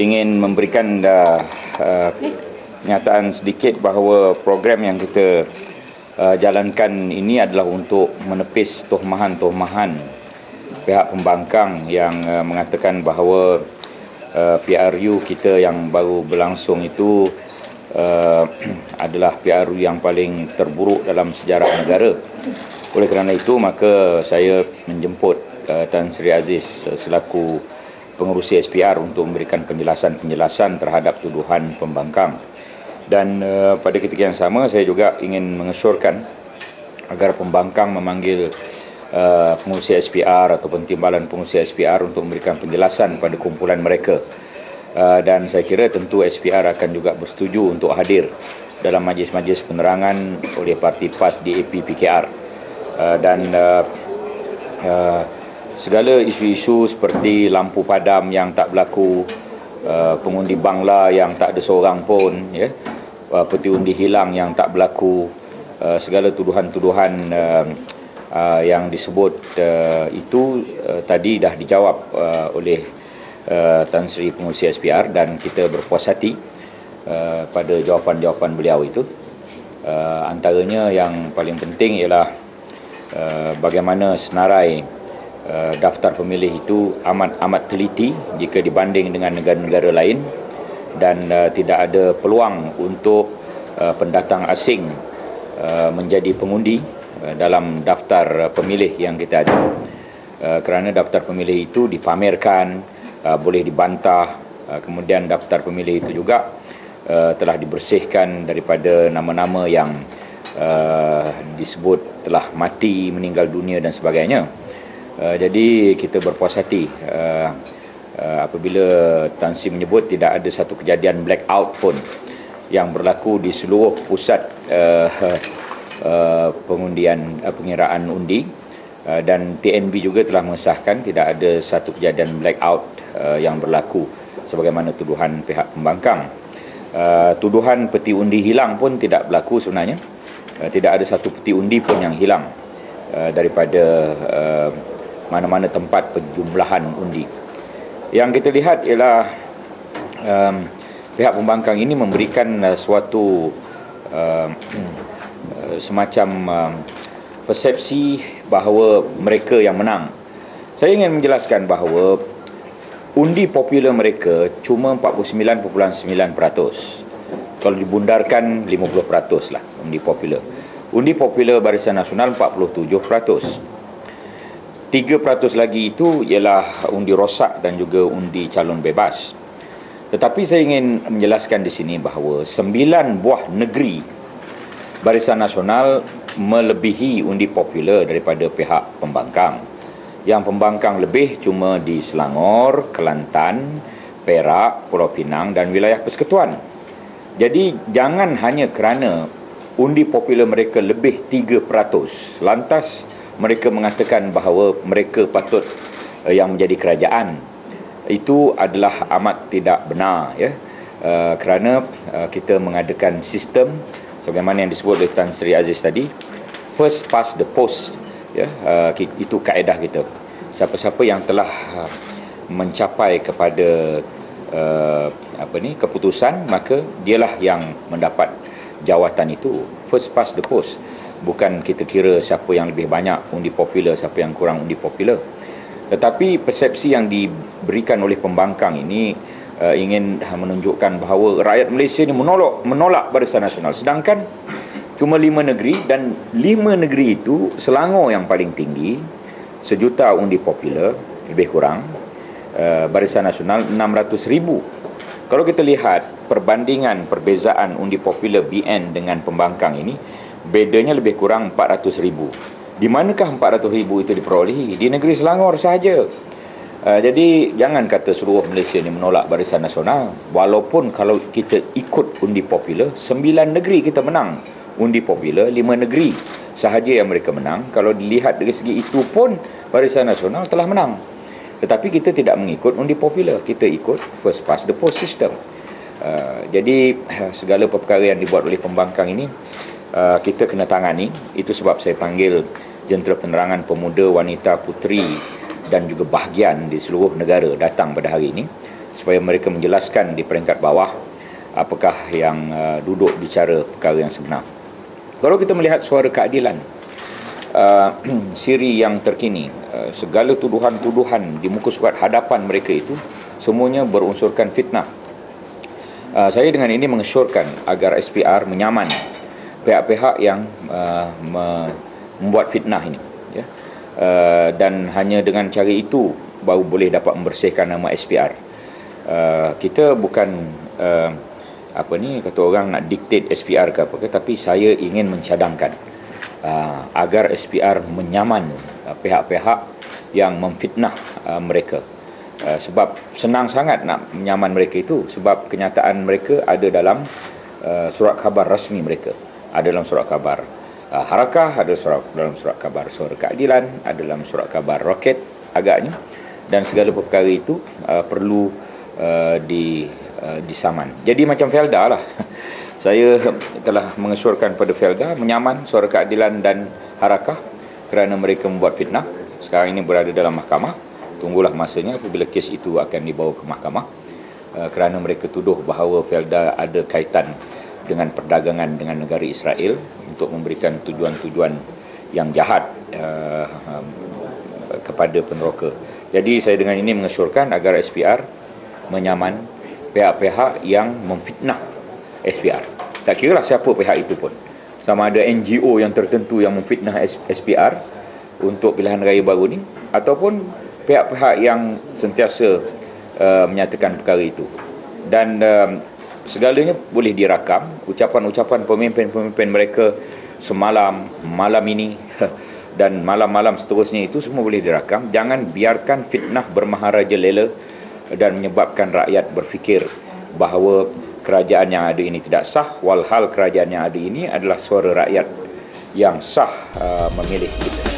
ingin memberikan pernyataan sedikit bahawa program yang kita jalankan ini adalah untuk menepis tohmahan-tohmahan pihak pembangkang yang mengatakan bahawa PRU kita yang baru berlangsung itu adalah PRU yang paling terburuk dalam sejarah negara. Oleh kerana itu, maka saya menjemput Tan Sri Aziz selaku pengerusi SPR untuk memberikan penjelasan-penjelasan terhadap tuduhan pembangkang. Dan pada ketika yang sama, saya juga ingin mengesyorkan agar pembangkang memanggil pengurusi SPR ataupun timbalan pengurusi SPR untuk memberikan penjelasan pada kumpulan mereka. Dan saya kira tentu SPR akan juga bersetuju untuk hadir dalam majlis-majlis penerangan oleh parti PAS DAP PKR. Dan segala isu-isu seperti lampu padam yang tak berlaku, pengundi Bangla yang tak ada seorang pun, ya, peti undi hilang yang tak berlaku, segala tuduhan-tuduhan yang disebut itu tadi dah dijawab oleh Tan Sri pengurusi SPR, dan kita berpuas hati pada jawapan-jawapan beliau itu. Antaranya yang paling penting ialah bagaimana senarai daftar pemilih itu amat teliti jika dibanding dengan negara-negara lain, dan tidak ada peluang untuk pendatang asing menjadi pengundi dalam daftar pemilih yang kita ada. Kerana daftar pemilih itu dipamerkan, boleh dibantah, kemudian daftar pemilih itu juga telah dibersihkan daripada nama-nama yang disebut telah mati, meninggal dunia dan sebagainya. Jadi kita berpuas hati apabila Tan Sri menyebut tidak ada satu kejadian blackout pun yang berlaku di seluruh pusat pengiraan undi, dan TNB juga telah mengesahkan tidak ada satu kejadian blackout yang berlaku sebagaimana tuduhan pihak pembangkang. Tuduhan peti undi hilang pun tidak berlaku sebenarnya. Tidak ada satu peti undi pun yang hilang daripada mana-mana tempat penjumlahan undi. Yang kita lihat ialah pihak pembangkang ini memberikan suatu semacam persepsi bahawa mereka yang menang. Saya ingin menjelaskan bahawa undi popular mereka cuma 49.9%. Kalau dibundarkan 50% lah undi popular. Undi popular Barisan Nasional 47%. 3% lagi itu ialah undi rosak dan juga undi calon bebas. Tetapi saya ingin menjelaskan di sini bahawa 9 buah negeri Barisan Nasional melebihi undi popular daripada pihak pembangkang. Yang pembangkang lebih cuma di Selangor, Kelantan, Perak, Pulau Pinang dan wilayah Persekutuan. Jadi jangan hanya kerana undi popular mereka lebih 3%, lantas mereka mengatakan bahawa mereka patut yang menjadi kerajaan. Itu adalah amat tidak benar, ya. Kerana kita mengadakan sistem sebagaimana yang disebut oleh Tan Sri Aziz tadi, first past the post, ya. Itu kaedah kita. Siapa-siapa yang telah mencapai kepada keputusan, maka dialah yang mendapat jawatan itu, first past the post. Bukan kita kira siapa yang lebih banyak undi popular, siapa yang kurang undi popular. Tetapi persepsi yang diberikan oleh pembangkang ini ingin menunjukkan bahawa rakyat Malaysia ini menolak Barisan Nasional. Sedangkan cuma 5 negeri, dan 5 negeri itu Selangor yang paling tinggi, 1 juta undi popular lebih kurang, Barisan Nasional 600,000. Kalau kita lihat perbandingan perbezaan undi popular BN dengan pembangkang ini, bedanya lebih kurang 400,000. Di manakah 400,000 itu diperolehi? Di negeri Selangor sahaja. Jadi jangan kata seluruh Malaysia ini menolak Barisan Nasional. Walaupun kalau kita ikut undi popular, 9 negeri kita menang undi popular, 5 negeri sahaja yang mereka menang. Kalau dilihat dari segi itu pun Barisan Nasional telah menang. Tetapi kita tidak mengikut undi popular, kita ikut first past the post system. Jadi segala perkara yang dibuat oleh pembangkang ini kita kena tangani. Itu sebab saya panggil Jentera Penerangan Pemuda, Wanita, Puteri dan juga bahagian di seluruh negara datang pada hari ini supaya mereka menjelaskan di peringkat bawah apakah yang duduk bicara perkara yang sebenar. Kalau kita melihat suara keadilan, siri yang terkini, segala tuduhan-tuduhan di muka surat hadapan mereka itu semuanya berunsurkan fitnah. Saya dengan ini mengesyorkan agar SPR menyaman pihak-pihak yang membuat fitnah ini, ya. Dan hanya dengan cara itu baru boleh dapat membersihkan nama SPR. Kita bukan kata orang nak dictate SPR ke apa ke, tapi saya ingin mencadangkan agar SPR menyaman pihak-pihak yang memfitnah mereka. Sebab senang sangat nak menyaman mereka itu, sebab kenyataan mereka ada dalam surat khabar rasmi mereka, ada dalam surat khabar Harakah, ada dalam surat khabar Suara Keadilan, ada dalam surat khabar Roket agaknya, dan segala perkara itu perlu disaman. Jadi macam Felda lah. Saya telah mengesyorkan pada Felda menyaman Suara Keadilan dan Harakah kerana mereka membuat fitnah. Sekarang ini berada dalam mahkamah. Tunggulah masanya apabila kes itu akan dibawa ke mahkamah, kerana mereka tuduh bahawa Felda ada kaitan dengan perdagangan dengan negara Israel untuk memberikan tujuan-tujuan yang jahat kepada peneroka. Jadi saya dengan ini mengesyorkan agar SPR menyaman pihak-pihak yang memfitnah SPR. Tak kira lah siapa pihak itu pun, sama ada NGO yang tertentu yang memfitnah SPR untuk pilihan raya baru ni, ataupun pihak-pihak yang sentiasa menyatakan perkara itu. Dan segalanya boleh dirakam, ucapan-ucapan pemimpin-pemimpin mereka semalam, malam ini dan malam-malam seterusnya, itu semua boleh dirakam. Jangan biarkan fitnah bermaharaja lela dan menyebabkan rakyat berfikir bahawa kerajaan yang ada ini tidak sah, walhal kerajaan yang ada ini adalah suara rakyat yang sah memilih kita.